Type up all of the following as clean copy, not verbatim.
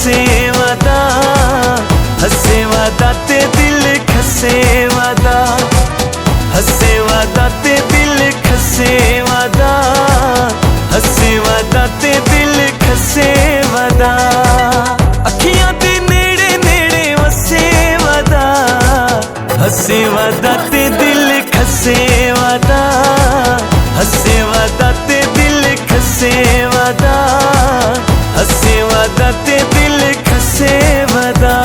खसे वादा, हसे वादा ते दिल खसे वादा, हसे वादा ते दिल खसे वादा, हसे वादा ते दिल खसे वादा। अखियां दे नेड़े नेड़े वसे वादा, हसे वादा ते दिल खसे वादा, हसे वादा ते दिल खसे वादा, हसे वादा ते दिल खसे वादा।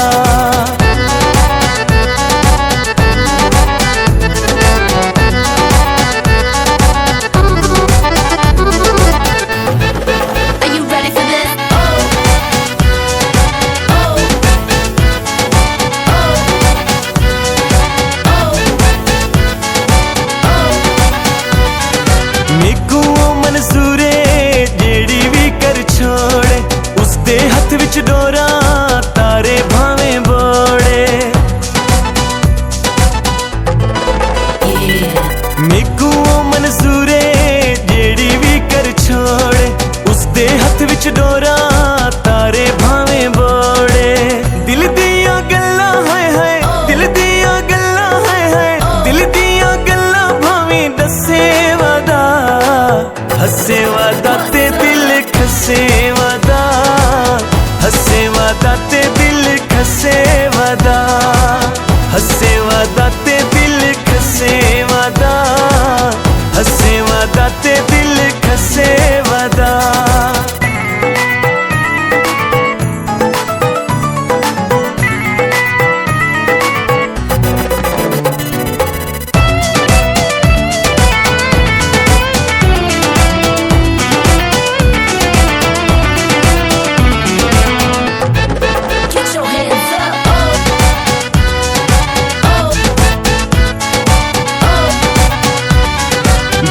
मंजूरे जेड़ी भी कर छोड़े, उसदे हथ विच डोरा तारे भावें बोड़े। मेकू मंजूरे जेड़ी भी कर छोड़े, उसदे हथ विच डोरा तारे भावें बोड़े। दिल दियां गल्लां हाय हाय, दिल दियां गल्लां हाय हाय, दिल दियां गल्लां भावें दसे वादा, हसे वादा ते दिल खसे वादा, हसे वादा ते दिल खसे वादा, हसे वादा ते दिल खसे वादा, हसे वादा ते दिल खसे वादा।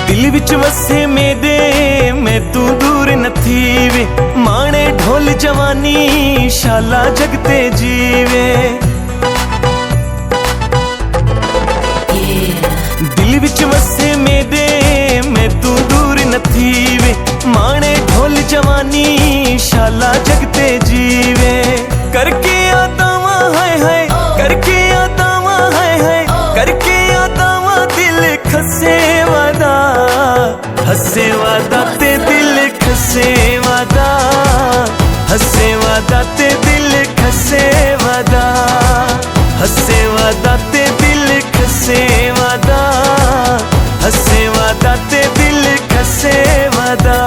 दिल विच वसे मेरे मैं तू दूर नथी वे, माणे ढोल जवानी शाला जगते जीवे। दिल विच वसे मेरे मैं तू दूर नथी वे, माणे ढोल जवानी शाला जगते जीवे। करके आदावा हाय हाय, करके आदावा हाय हाय, करके आदावा दिल खसे वादा, हसे वादा ते दिल खसे वादा, हसे वादा ते दिल खसे वादा, हसे वादा ते दिल खसे वादा, हसे वादा ते दिल खसे वादा।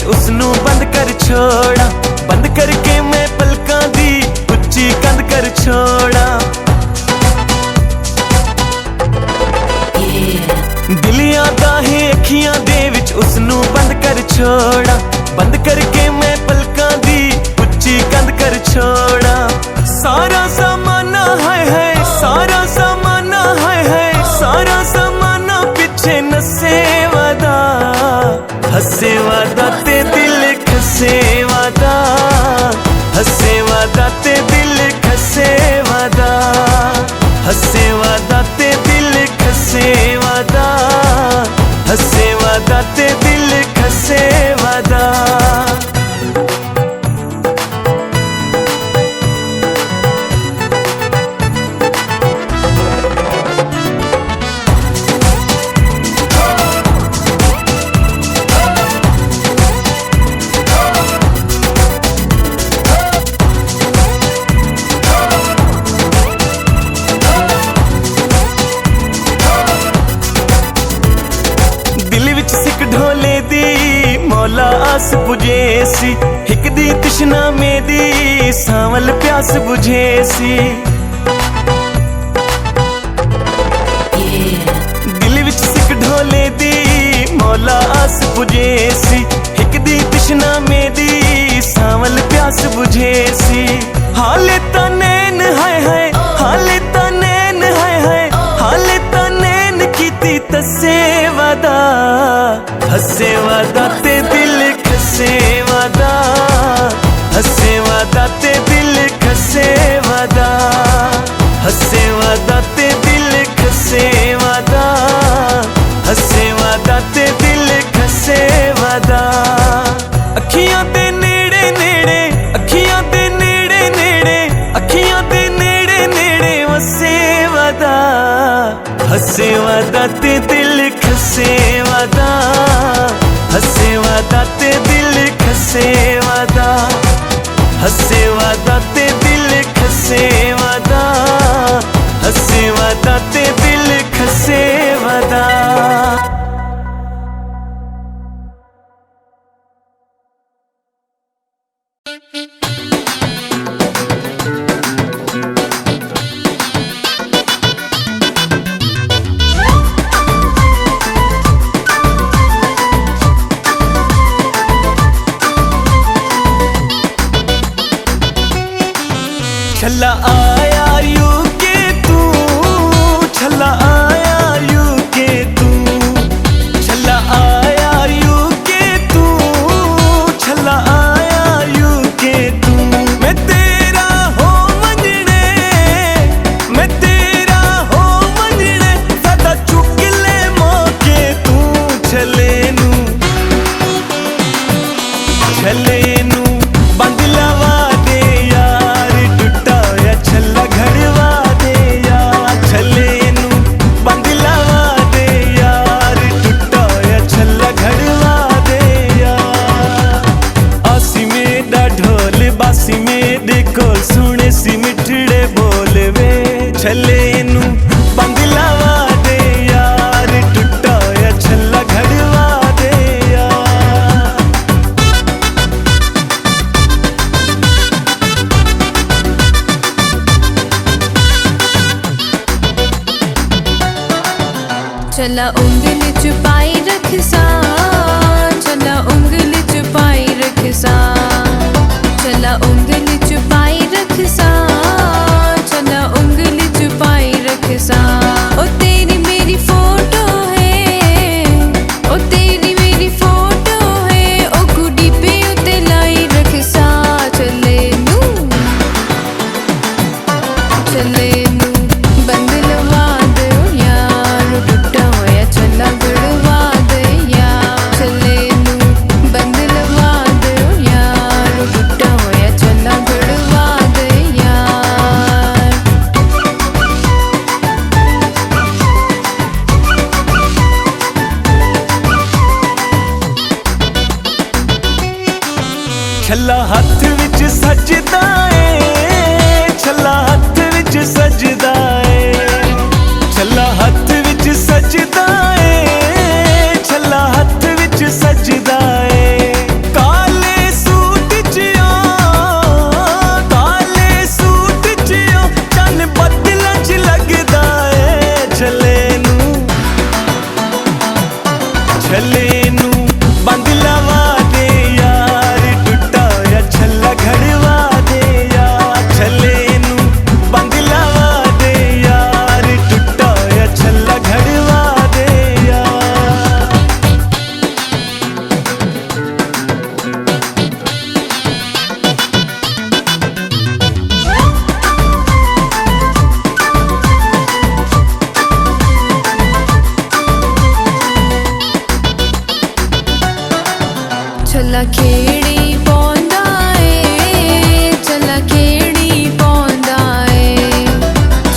उसनू बंद कर छोड़ा, बंद करके मैं पलकां दी उच्ची कंध कर छोड़ा। दिल आदा है अखियां दे विच उसनू बंद कर छोड़ा, बंद करके मैं पलकां दी उच्ची कंध कर छोड़ा। सारा ज़माना हाय हाय, सारा ज़माना हाय हाय, सारा ज़माना पीछे नसे वादा, हसे वादा ते दिल खसे वादा, हसे वादा ते दिल खसे वादा, हसे वादा ते दिल खसे वादा, हसे वादा ते दिल खसे वादा। ढोले दी मौला आस बुझे सी, हिक दी तृष्णा मेरी सावल प्यास बुझे सी। दिल विच सिक ढोले दी मौला आस बुझे सी, हिक दी तृष्णा मेरी सावल प्यास बुझे सी। हाले ता नैन हाय हाय, हाले ता नैन हाय हाय, हाले ता नैन हसे वादा ते दिल खसे वादा, हसे वादा ते दिल खसे वादा, हसे वादा ते दिल खसे वादा, हसे वादा ते दिल खसे वादा। अखियां दे नेड़े नेड़े, अखियां दे नेड़े नेड़े, अखियां दे नेड़े नेड़े वसे वादा, हसे वादा ते दिल खसे वादा, हसे वादा ते दिल खसे वादा, हसे वादा ते दिल खसे वादा, हसे वादा ते दिल खसे वादा। छल्ला आया यूके तू, छल्ला आया यूके तू, छल्ला आया यूके तू, छल्ला आया यूके तू। मैं तेरा हो मंजने, मैं तेरा हो मंजने, सदा चुक ले मौके तू। छले नू, छले नू बंद लवा दे यार, टुटा या छल्ला घड़वा दे यार। छले नू बंद लवा दे यार, टुटा या छल्ला घड़वा दे यार। आसी मेरा ढोल बासी मेरे कोल, सुने सी मिठड़े बोल वे। छले नू बंद लवा दे यार, टुटा या छल्ला घड़वा दे यार। चला उंगली च पाई रख सा, चला उंगली च पाई रख सा, चला उंगली च पाई रख सा, चला उंगली च पाई रख सा। ओ तेरी मेरी फोटो है, ओ तेरी मेरी फोटो है, ओ गुडी पे उते लाई रख सा। चले नू, चले नू बंद लवा दो यार, टूटा होया छल्ला घड़वा दे यार। चले नू बंद लवा दो यार, टूटा होया छल्ला घड़वा दे यार। छल्ला हत्थ विच सजदा ए, छल्ला हत्थ विच सजदा ए, छल्ला हत्थ विच सजदा ए, छल्ला हत्थ विच सजदा ए। काले सूट च ओ, काले सूट च ओ, चन्न बदलां च लगदा ए। छले नू, छले नू बंद लवा दे यार, टुटा या छल्ला घड़वा दे यार। छले नू बंद लवा दे यार, टुटा या छल्ला घड़वा दे यार। छल्ला खेड़ी पौंदा ए, छल्ला खेड़ी पौंदा ए,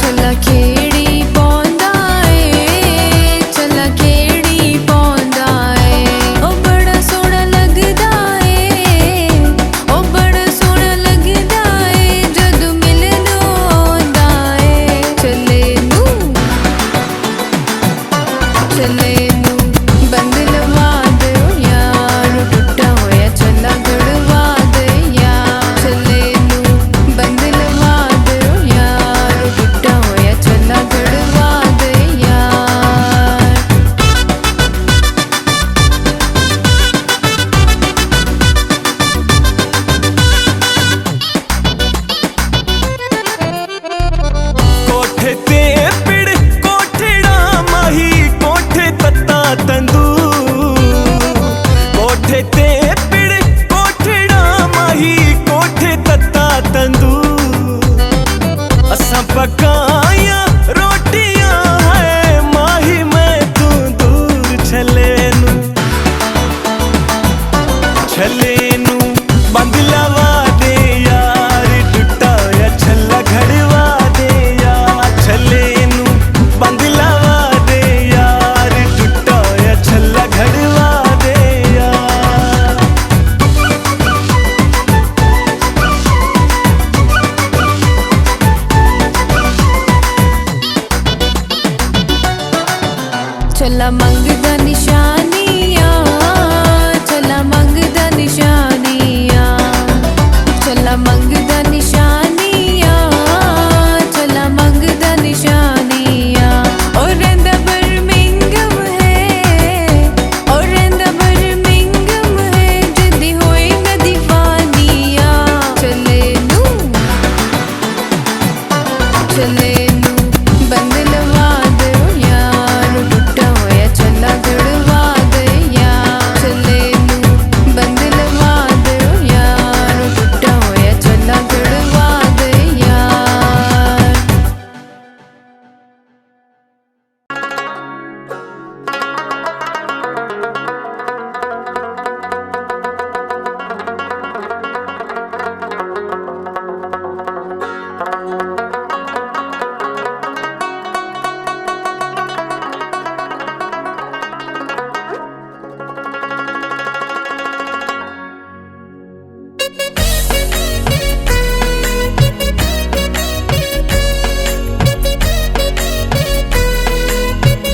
छल्ला खेड़ी पौंदा ए, छल्ला खेड़ी पौंदा ए। ओ बड़ा सोहना लगदा ए, ओ बड़ा सोहना लगदा ए, जदों मिलदो आंदा ए। चले नू, चले नू बंद लवा दो यार, टूटा होया छल्ला घड़वा दे यार। चले नू बंद लवा दो यार, टूटा होया छल्ला घड़वा दे यार। कोठे ते पिड़ कोठड़ा माही, कोठे तत्ता चला मंगदा निशानियाँ, चला मंगदा निशानियाँ, चला मंगदा निशानियाँ, चला मंगदा निशानियाँ। और रंदा बर्मिंघम है, और रंदा बर्मिंघम है, जदी होए ना दीवानियाँ। चले नू बंद लवा दो यार, टुटा होया चला गड़वा दे यार। चले नू बंद लवा दो यार, टुटा होया चला गड़वा दे यार।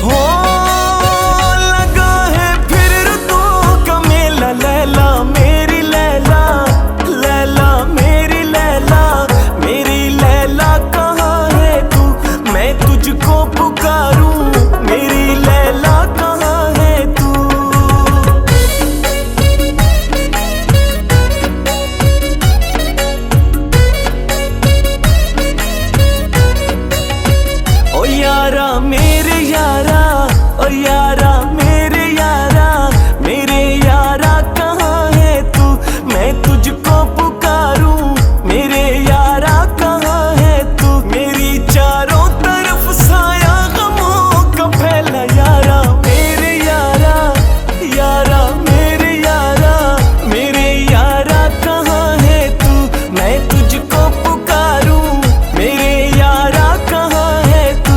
हो लगा है फिर ऋतुओं का मेला, लैला मेरी लैला, लैला मेरी लैला, मेरी लैला कहाँ है तू, मैं तुझको पुकारूं, मेरी लैला कहाँ है तू। ओ यारा मेरे यारा, ओ यारा मेरे यारा, मेरे यारा कहाँ है तू, मैं तुझको पुकारूं, मेरे यारा कहाँ है तू। मेरी चारों तरफ साया गमों का फैला, यारा मेरे यारा, यारा मेरे यारा, मेरे यारा कहाँ है तू, मैं तुझको पुकारूं, मेरे यारा कहाँ है तू।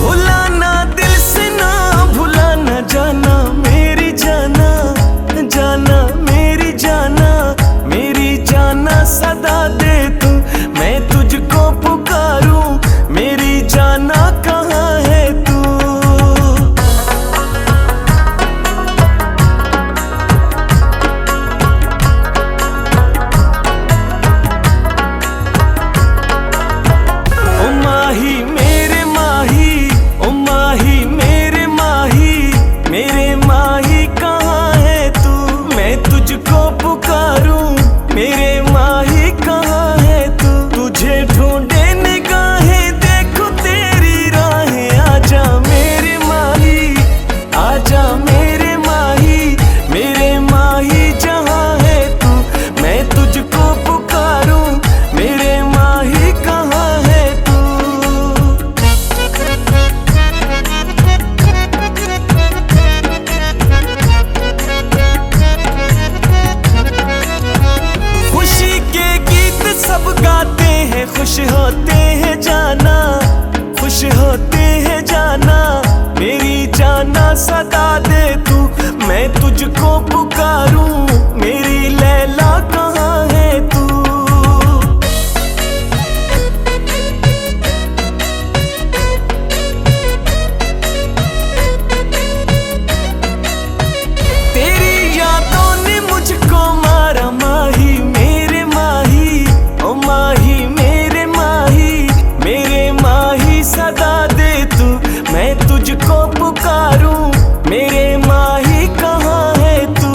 भुलाना दिल से ना भुलाना, जाना मेरी जाना, जाना मेरी जाना, मेरी जाना सदा दे तू, मैं तुझको पुकारूं, मेरी जाना कहाँ है तू। ओ माही मेरे माही, ओ माही मेरे माही, मेरे माही कहाँ है तू, मैं तुझको पुकारूं, मेरे माही कहाँ है तू। तुझे ढूंढे निगाहें देखो तेरी राहें, आजा मेरे माही, आजा मेरे माही, मेरे माही जहाँ है तू, मैं तुझको पुकारूं, मेरे माही कहाँ है तू। खुशी के गीत सब गाते हैं, खुश होते हैं जाना, खुश होते हैं जाना, मेरी जाना सदा दे तू, मैं तुझको पुकारूं, मेरी लैला कहाँ है तू। तेरी यादों ने मुझको मारा, माही मेरे माही, ओ माही मेरे माही, मेरे माही सदा दे तू, मैं तुझको पुकारूं, मेरे माही कहाँ है तू।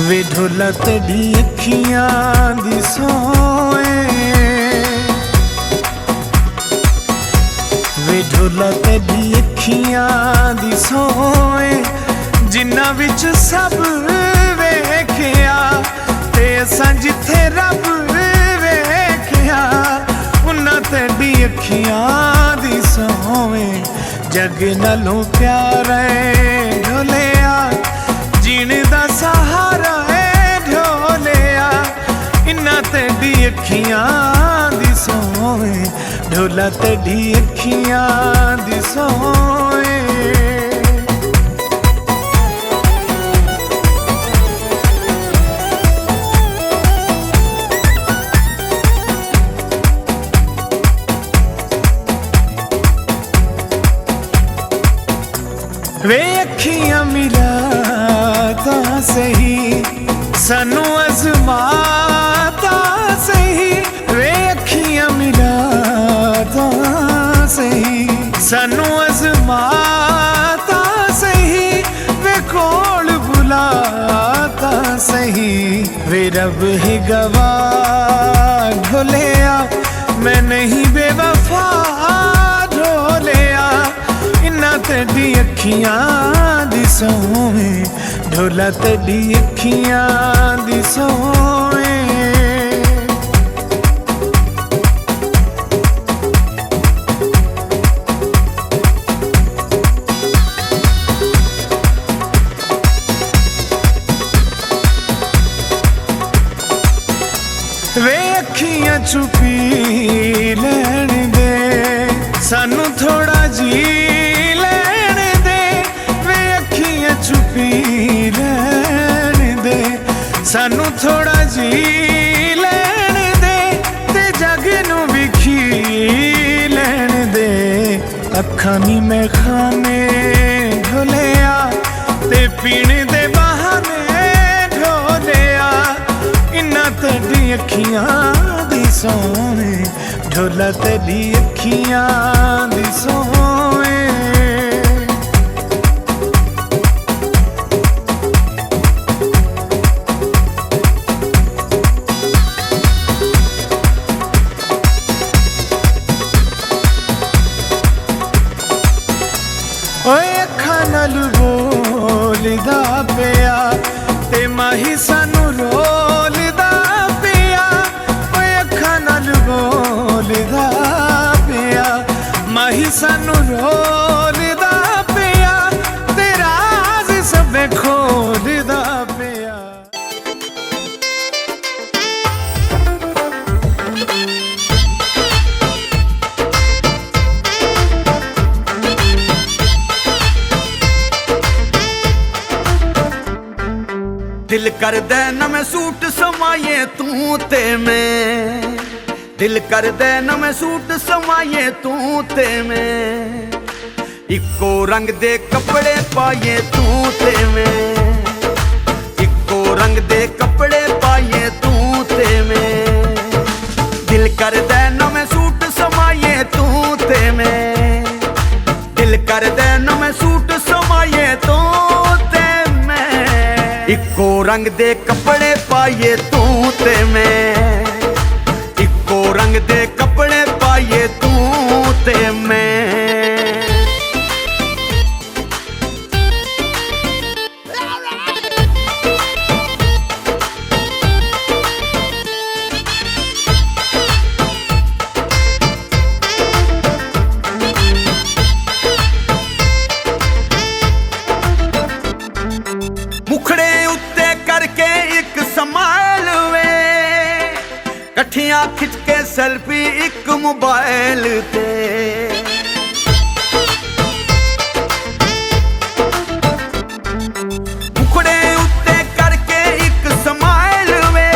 वे ढोला तेरी अखियां दी सोए, वे ढोला तेरी अखियां दी सोए, जिन्ना विच सब वेखिया ते असां जिथे रब वेखिया, उन्ना तेरी अखियां दी सोए। जग नालों प्यारा है ढोलिया, जीने दा सहारा है ढोलिया, इन्ना तेरी अखियां दी सोए, ढोला तेरी अखियां दी सोए। वे अखियां मिला तां सही, सानू अज़माता सही, वे अखियां मिला तां सही, सानू अज़माता सही, वे कोल बुलाता सही। वे रब ही गवाह ढोलिया, मैं नहीं बेवफा ढोलिया, इन्ना तेरी अखियां दी सोए, ढोला तेरी अखियां दी सोए। वे अखियां चुपी लैण दे, सानू थोड़ा जी लैण दे, वे अखियां चुपी लैण दे, सानू थोड़ा जी लैण दे, ते जग नू विखी लैण दे। अखां नी मैं खाने ढोलिया, ते पीने दे बहाने ढोलिया, इन्ना तेरी अखियां दी सोए, ढोला तेरी अखियां दी सोए। ओए अखां नाल बोलदा पिया, ते माही सानू रोलदा पिया, ओए अखां नाल बोलदा पिया, माही सानू रोलदा पिया, ते राज सबे खोलदा पिया। दिल करदा नवें सूट समाये तू ते मैं, दिल करदा नवें सूट समाये तू ते मैं, इक्को रंग दे कपड़े पाए तू ते मैं, इक्को रंग दे कपड़े पाए तू ते मैं। दिल करदा नवें सूट समाये तू ते मैं, दिल करदा नवें सूट समाये तू ते मैं, इक्को रंग दे कपड़े पाए तू ते मैं, इक्को रंग दे कपड़े पाए तू ते मैं। मुखड़े उत्ते करके एक समाइल वे, कठियां खिंच के सेल्फी एक मोबाइल ते, मुखड़े उत्ते करके एक समाइल वे,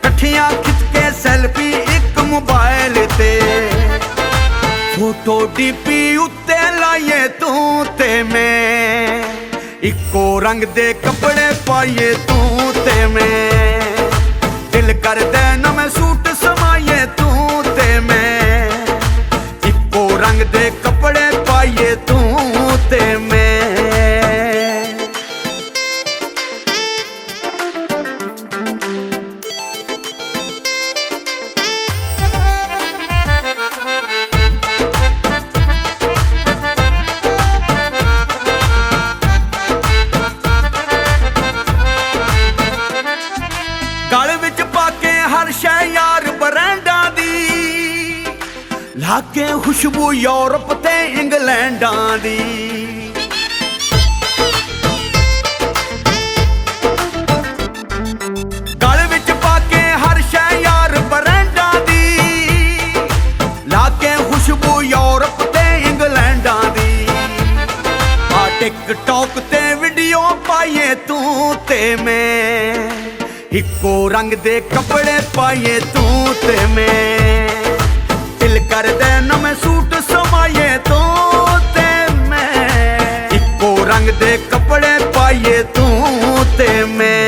कठियां खिंच के सेल्फी एक मोबाइल ते, फोटो डीपी उत्ते लाए तू ते मैं, इक्को रंग दे कपड़े पाए तू ते मैं। दिल करदा नवें सूट समाये तू ते मैं, इक्को रंग दे कपड़े पाए तू ते मैं। ਲਾਗੇ ਖੁਸ਼ਬੂ ਯੂਰਪ ਤੇ ਇੰਗਲੈਂਡਾਂ ਦੀ ਗਲ ਵਿੱਚ ਪਾ ਕੇ ਹਰ ਸ਼ੈ ਯਾਰ ਬਰੈਂਡਾਂ ਦੀ ਲਾਗੇ ਖੁਸ਼ਬੂ ਯੂਰਪ ਤੇ ਇੰਗਲੈਂਡਾਂ ਦੀ ਆ ਟਿਕਟੌਕ ਤੇ ਵੀਡੀਓ ਪਾਈਏ ਤੂੰ ਤੇ ਮੈਂ ਇੱਕੋ ਰੰਗ ਦੇ ਕੱਪੜੇ ਪਾਈਏ ਤੂੰ ਤੇ ਮੈਂ ਦਿਲ ਕਰਦਾ ਨਵੇਂ ਸੂਟ ਸਵਾਈਏ ਤੂੰ ਤੇ ਮੈਂ ਇੱਕੋ ਰੰਗ ਦੇ ਕੱਪੜੇ ਪਾਈਏ ਤੂੰ ਤੇ ਮੈਂ